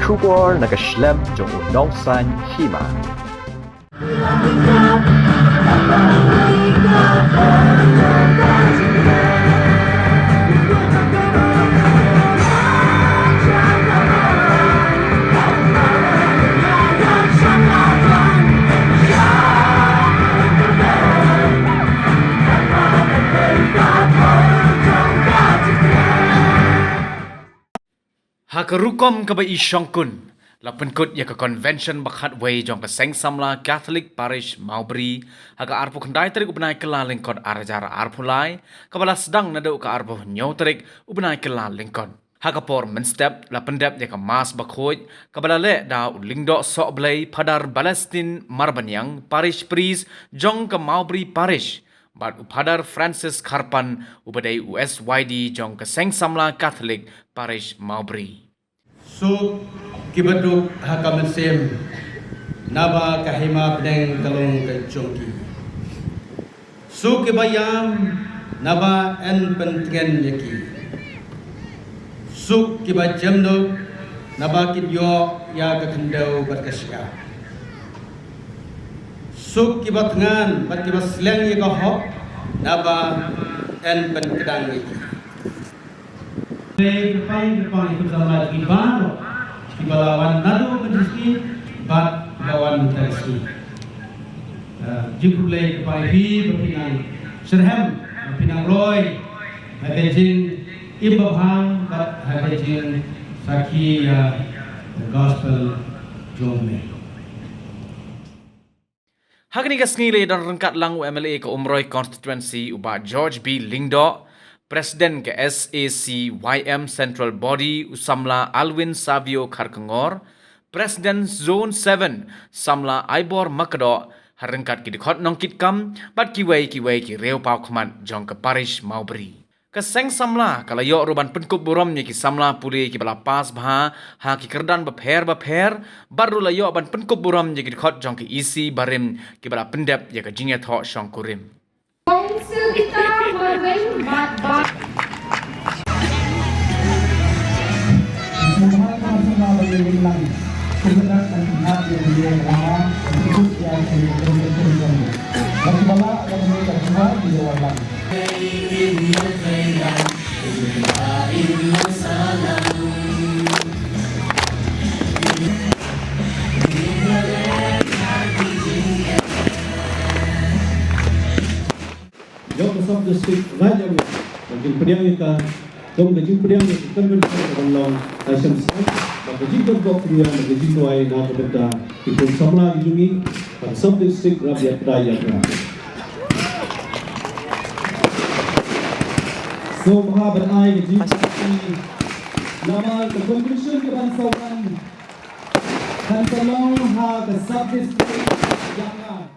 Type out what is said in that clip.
Shubor nagaslem jong unongsan Hima. Rukom Kaba Shongkun la Pynkut ya ke convention bakhat way Jong ke Seng Samla Catholic parish Mawbri haga arpu khandai tarik ubnai kela lingkon arajara arpulai kabala sedang nado ke arpu nyau tarik ubnai kela lingkon haga por menstep la pendep ya ke mas bakhoi kabala le da lingdo sok blai padar Palestine Marbanyang parish priest Jong ke Mawbri parish Bat upadar Francis Karpan ubadai USYD Jong ke Seng Samla Catholic parish Mawbri. So kibaduk hakam sem naba kahima pedeng kalong ke Jongki. So kibayam naba en pentgen yaki. So kibajam do naba kidyo ya ke kendau berkesya. So kibatngan bat kibasleng ya ke hok naba en pentkedang yaki. Kepain itu sama di bawah di balawan nado menjadi bat lawan tersi. Jumlah kepain berpinang serhem berpinang roy hadejin imbahang bat hadejin saki gospel jomne. Hagni kasngile dan rengkat lang UMLA ke Umroy constituency uba George B. Lingdo Presiden ke SACYM Central Body Samla Alwin Savio Kharkangor, Presiden Zone 7 Samla Ibor Makado harengkat ki dikhot nongkit kam bat kiwei ki reu pau khmat Jong ke parish Mawbri. Ke Seng Samla kalayo ruban Pynkut burom ki Samla puli ki bala pas bha ha ki kerdan bapher baru layo ban Pynkut burom ki dikhot Jong ke isi barim ki bala pendep ya ke jinget ho Shongkurim. Jom besok district raja mungkin pediang kita jom gaji pediang kita konvensi dalam Asian State bagi jika kau pediang bagi jika ay na berbeda itu Samla dijungi pada sub district rakyat raya kita. So maha berai gaji nama conclusion ke bangsawan dan tolong ha ke sub district jangan